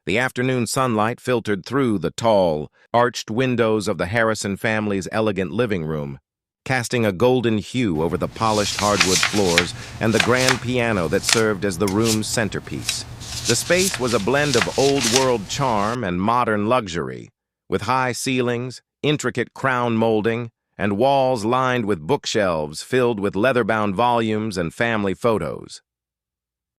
The afternoon sunlight filtered through the tall, arched windows of the Harrison family's elegant living room, casting a golden hue over the polished hardwood floors and the grand piano that served as the room's centerpiece. The space was a blend of old-world charm and modern luxury, with high ceilings, intricate crown molding, and walls lined with bookshelves filled with leather-bound volumes and family photos.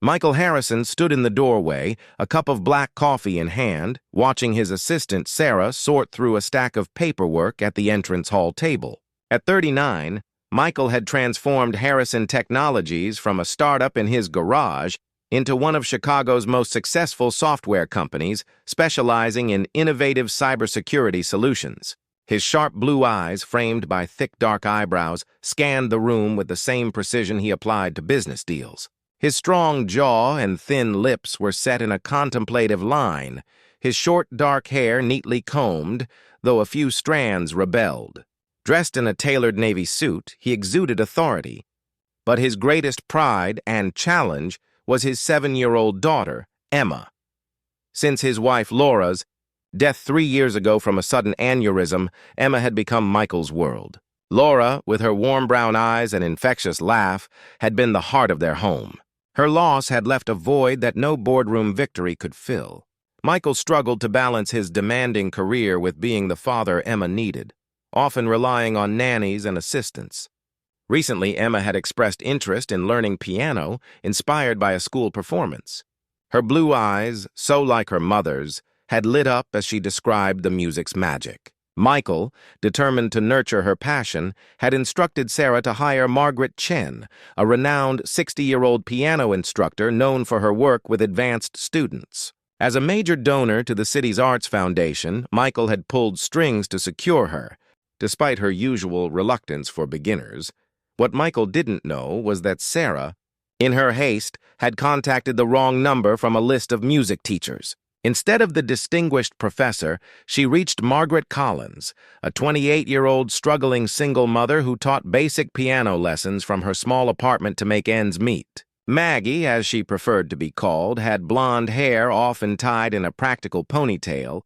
Michael Harrison stood in the doorway, a cup of black coffee in hand, watching his assistant, Sarah, sort through a stack of paperwork at the entrance hall table. At 39, Michael had transformed Harrison Technologies from a startup in his garage into one of Chicago's most successful software companies, specializing in innovative cybersecurity solutions. His sharp blue eyes, framed by thick dark eyebrows, scanned the room with the same precision he applied to business deals. His strong jaw and thin lips were set in a contemplative line, his short dark hair neatly combed, though a few strands rebelled. Dressed in a tailored navy suit, he exuded authority, but his greatest pride and challenge was his 7-year-old daughter, Emma. Since his wife Laura's death 3 years ago from a sudden aneurysm, Emma had become Michael's world. Laura, with her warm brown eyes and infectious laugh, had been the heart of their home. Her loss had left a void that no boardroom victory could fill. Michael struggled to balance his demanding career with being the father Emma needed, often relying on nannies and assistants. Recently, Emma had expressed interest in learning piano, inspired by a school performance. Her blue eyes, so like her mother's, had lit up as she described the music's magic. Michael, determined to nurture her passion, had instructed Sarah to hire Margaret Chen, a renowned 60-year-old piano instructor known for her work with advanced students. As a major donor to the city's Arts Foundation, Michael had pulled strings to secure her, despite her usual reluctance for beginners. What Michael didn't know was that Sarah, in her haste, had contacted the wrong number from a list of music teachers. Instead of the distinguished professor, she reached Margaret Collins, a 28-year-old struggling single mother who taught basic piano lessons from her small apartment to make ends meet. Maggie, as she preferred to be called, had blonde hair often tied in a practical ponytail,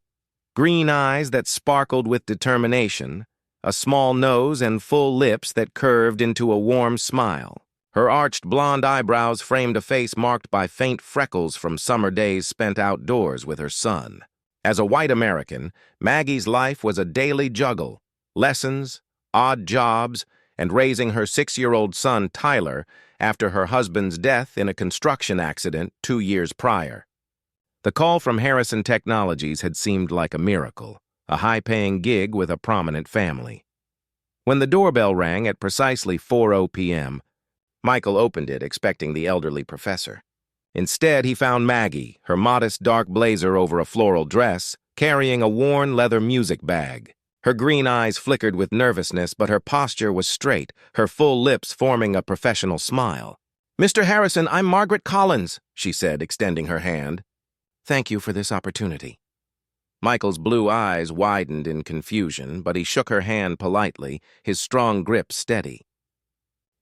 green eyes that sparkled with determination, a small nose and full lips that curved into a warm smile. Her arched blonde eyebrows framed a face marked by faint freckles from summer days spent outdoors with her son. As a white American, Maggie's life was a daily juggle: lessons, odd jobs, and raising her 6-year-old son, Tyler, after her husband's death in a construction accident 2 years prior. The call from Harrison Technologies had seemed like a miracle, a high-paying gig with a prominent family. When the doorbell rang at precisely 4:00 p.m., Michael opened it, expecting the elderly professor. Instead, he found Maggie, her modest dark blazer over a floral dress, carrying a worn leather music bag. Her green eyes flickered with nervousness, but her posture was straight, her full lips forming a professional smile. "Mr. Harrison, I'm Margaret Collins," she said, extending her hand. "Thank you for this opportunity." Michael's blue eyes widened in confusion, but he shook her hand politely, his strong grip steady.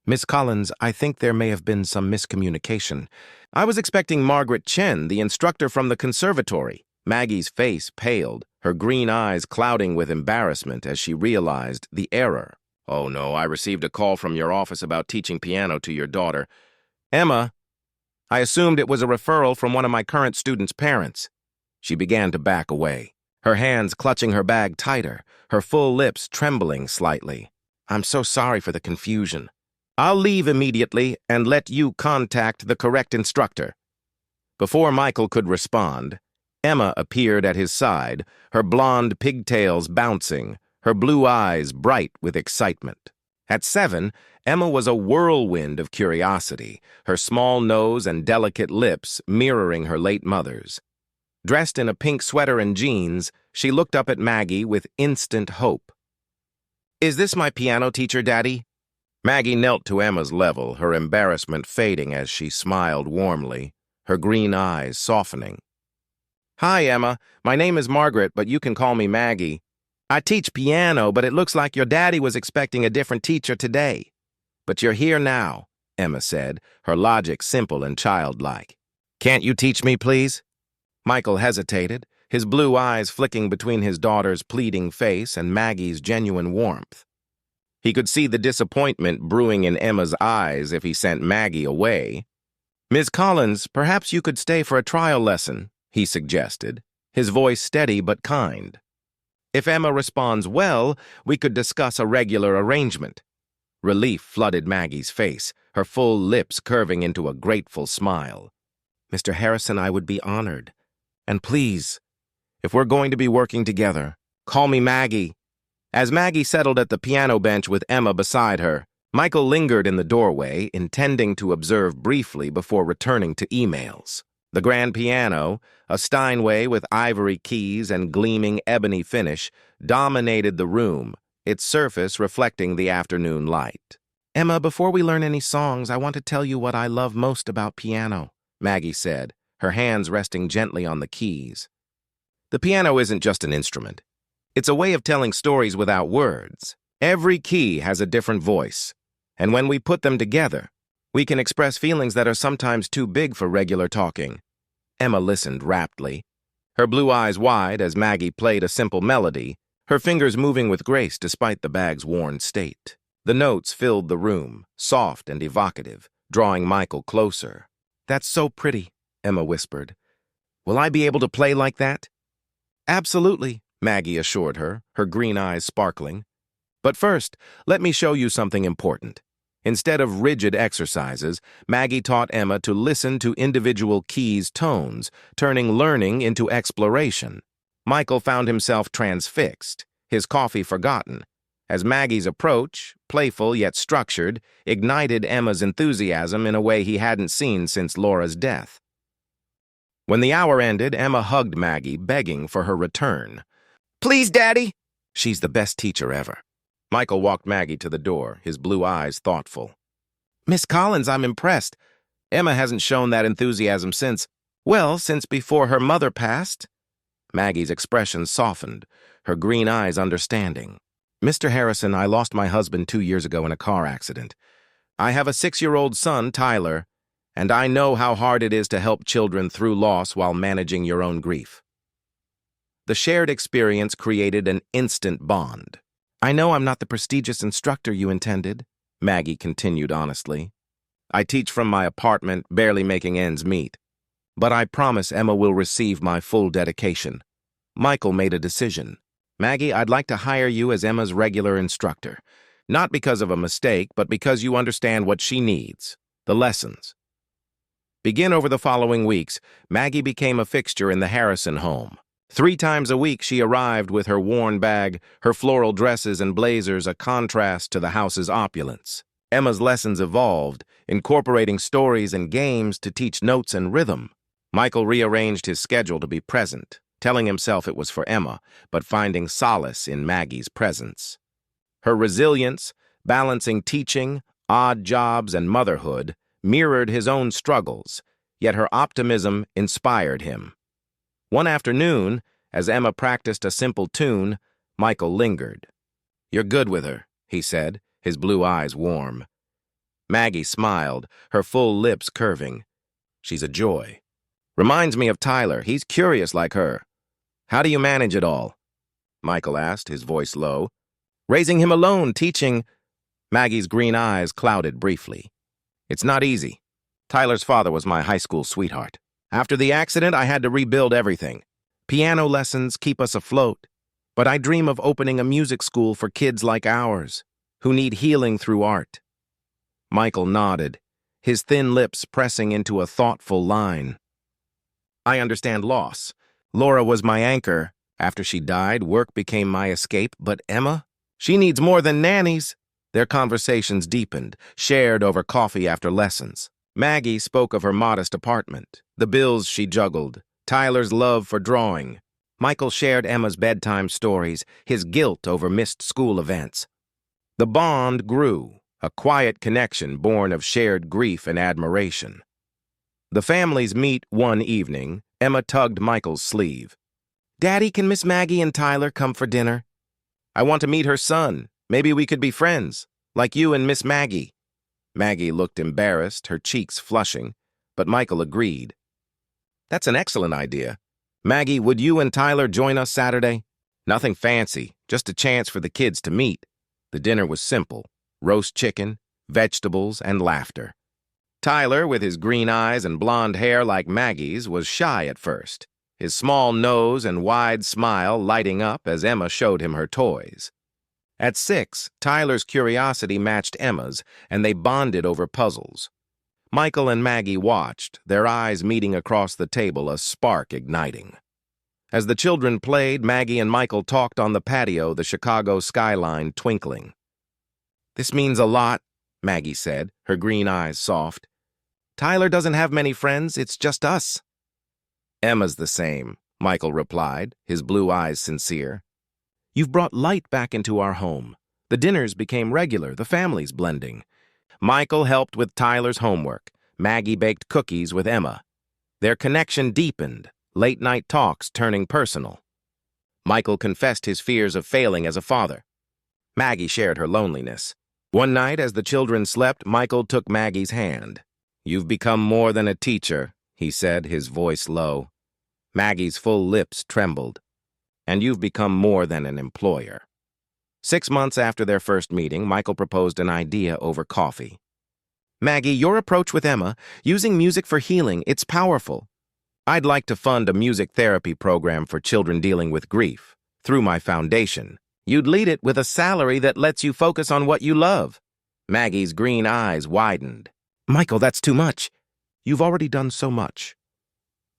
"Miss Collins, I think there may have been some miscommunication. I was expecting Margaret Chen, the instructor from the conservatory." Maggie's face paled, her green eyes clouding with embarrassment as she realized the error. "Oh no, I received a call from your office about teaching piano to your daughter. Emma, I assumed it was a referral from one of my current students' parents." She began to back away, her hands clutching her bag tighter, her full lips trembling slightly. "I'm so sorry for the confusion. I'll leave immediately and let you contact the correct instructor." Before Michael could respond, Emma appeared at his side, her blonde pigtails bouncing, her blue eyes bright with excitement. At 7, Emma was a whirlwind of curiosity, her small nose and delicate lips mirroring her late mother's. Dressed in a pink sweater and jeans, she looked up at Maggie with instant hope. "Is this my piano teacher, Daddy?" Maggie knelt to Emma's level, her embarrassment fading as she smiled warmly, her green eyes softening. "Hi, Emma. My name is Margaret, but you can call me Maggie. I teach piano, but it looks like your daddy was expecting a different teacher today. But you're here now," Emma said, her logic simple and childlike. "Can't you teach me, please?" Michael hesitated, his blue eyes flicking between his daughter's pleading face and Maggie's genuine warmth. He could see the disappointment brewing in Emma's eyes if he sent Maggie away. "Miss Collins, perhaps you could stay for a trial lesson," he suggested, his voice steady but kind. "If Emma responds well, we could discuss a regular arrangement." Relief flooded Maggie's face, her full lips curving into a grateful smile. "Mr. Harrison, I would be honored. And please, if we're going to be working together, call me Maggie." As Maggie settled at the piano bench with Emma beside her, Michael lingered in the doorway, intending to observe briefly before returning to emails. The grand piano, a Steinway with ivory keys and gleaming ebony finish, dominated the room, its surface reflecting the afternoon light. "Emma, before we learn any songs, I want to tell you what I love most about piano," Maggie said, her hands resting gently on the keys. "The piano isn't just an instrument. It's a way of telling stories without words. Every key has a different voice, and when we put them together, we can express feelings that are sometimes too big for regular talking." Emma listened raptly, her blue eyes wide as Maggie played a simple melody, her fingers moving with grace despite the bag's worn state. The notes filled the room, soft and evocative, drawing Michael closer. "That's so pretty," Emma whispered. "Will I be able to play like that?" "Absolutely," Maggie assured her, her green eyes sparkling. "But first, let me show you something important." Instead of rigid exercises, Maggie taught Emma to listen to individual keys' tones, turning learning into exploration. Michael found himself transfixed, his coffee forgotten, as Maggie's approach, playful yet structured, ignited Emma's enthusiasm in a way he hadn't seen since Laura's death. When the hour ended, Emma hugged Maggie, begging for her return. "Please, Daddy!" "She's the best teacher ever." Michael walked Maggie to the door, his blue eyes thoughtful. "Miss Collins, I'm impressed. Emma hasn't shown that enthusiasm since before her mother passed." Maggie's expression softened, her green eyes understanding. "Mr. Harrison, I lost my husband 2 years ago in a car accident. I have a 6-year-old son, Tyler, and I know how hard it is to help children through loss while managing your own grief." The shared experience created an instant bond. "I know I'm not the prestigious instructor you intended," Maggie continued honestly. "I teach from my apartment, barely making ends meet. But I promise Emma will receive my full dedication." Michael made a decision. "Maggie, I'd like to hire you as Emma's regular instructor. Not because of a mistake, but because you understand what she needs, the lessons." Begin over the following weeks, Maggie became a fixture in the Harrison home. 3 times a week she arrived with her worn bag, her floral dresses and blazers a contrast to the house's opulence. Emma's lessons evolved, incorporating stories and games to teach notes and rhythm. Michael rearranged his schedule to be present, telling himself it was for Emma, but finding solace in Maggie's presence. Her resilience, balancing teaching, odd jobs, and motherhood, mirrored his own struggles, yet her optimism inspired him. One afternoon, as Emma practiced a simple tune, Michael lingered. "You're good with her," he said, his blue eyes warm. Maggie smiled, her full lips curving. "She's a joy. Reminds me of Tyler. He's curious like her." "How do you manage it all?" Michael asked, his voice low. "Raising him alone, teaching—" Maggie's green eyes clouded briefly. "It's not easy. Tyler's father was my high school sweetheart. After the accident, I had to rebuild everything. Piano lessons keep us afloat, but I dream of opening a music school for kids like ours, who need healing through art." Michael nodded, his thin lips pressing into a thoughtful line. "I understand loss. Laura was my anchor. After she died, work became my escape, but Emma? She needs more than nannies." Their conversations deepened, shared over coffee after lessons. Maggie spoke of her modest apartment, the bills she juggled, Tyler's love for drawing. Michael shared Emma's bedtime stories, his guilt over missed school events. The bond grew, a quiet connection born of shared grief and admiration. The families meet one evening. Emma tugged Michael's sleeve. "Daddy, can Miss Maggie and Tyler come for dinner? I want to meet her son. Maybe we could be friends, like you and Miss Maggie." Maggie looked embarrassed, her cheeks flushing, but Michael agreed. "That's an excellent idea. Maggie, would you and Tyler join us Saturday? Nothing fancy, just a chance for the kids to meet. The dinner was simple: roast chicken, vegetables, and laughter. Tyler, with his green eyes and blonde hair like Maggie's, was shy at first, his small nose and wide smile lighting up as Emma showed him her toys. At 6, Tyler's curiosity matched Emma's, and they bonded over puzzles. Michael and Maggie watched, their eyes meeting across the table, a spark igniting. As the children played, Maggie and Michael talked on the patio, the Chicago skyline twinkling. "This means a lot," Maggie said, her green eyes soft. "Tyler doesn't have many friends, it's just us." "Emma's the same," Michael replied, his blue eyes sincere. "You've brought light back into our home. The dinners became regular, the families blending." Michael helped with Tyler's homework. Maggie baked cookies with Emma. Their connection deepened, late-night talks turning personal. Michael confessed his fears of failing as a father. Maggie shared her loneliness. One night, as the children slept, Michael took Maggie's hand. "You've become more than a teacher," he said, his voice low. Maggie's full lips trembled. "And you've become more than an employer." 6 months after their first meeting, Michael proposed an idea over coffee. "Maggie, your approach with Emma, using music for healing, it's powerful. I'd like to fund a music therapy program for children dealing with grief, through my foundation. You'd lead it with a salary that lets you focus on what you love." Maggie's green eyes widened. "Michael, that's too much. You've already done so much."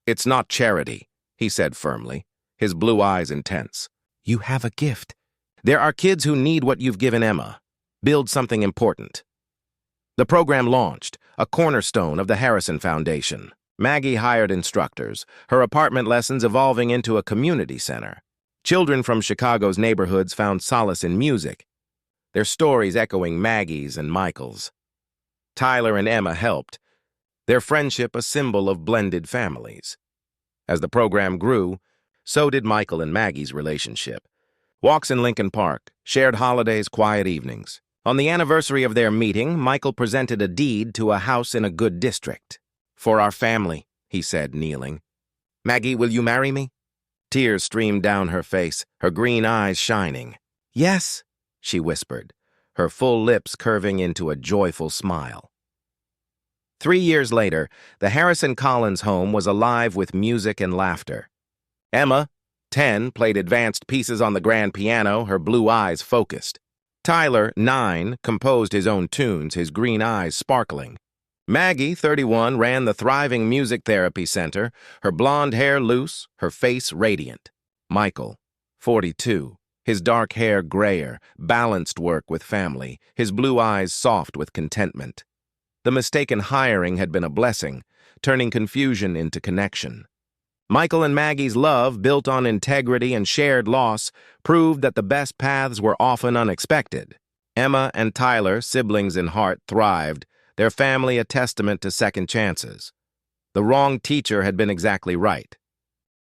"It's not charity," he said firmly, his blue eyes intense. "You have a gift. There are kids who need what you've given Emma. Build something important." The program launched, a cornerstone of the Harrison Foundation. Maggie hired instructors, her apartment lessons evolving into a community center. Children from Chicago's neighborhoods found solace in music, their stories echoing Maggie's and Michael's. Tyler and Emma helped, their friendship a symbol of blended families. As the program grew, so did Michael and Maggie's relationship. Walks in Lincoln Park, shared holidays, quiet evenings. On the anniversary of their meeting, Michael presented a deed to a house in a good district. "For our family," he said, kneeling. "Maggie, will you marry me?" Tears streamed down her face, her green eyes shining. "Yes," she whispered, her full lips curving into a joyful smile. 3 years later, the Harrison Collins home was alive with music and laughter. Emma, 10, played advanced pieces on the grand piano, her blue eyes focused. Tyler, 9, composed his own tunes, his green eyes sparkling. Maggie, 31, ran the thriving music therapy center, her blonde hair loose, her face radiant. Michael, 42, his dark hair grayer, balanced work with family, his blue eyes soft with contentment. The mistaken hiring had been a blessing, turning confusion into connection. Michael and Maggie's love, built on integrity and shared loss, proved that the best paths were often unexpected. Emma and Tyler, siblings in heart, thrived, their family a testament to second chances. The wrong teacher had been exactly right.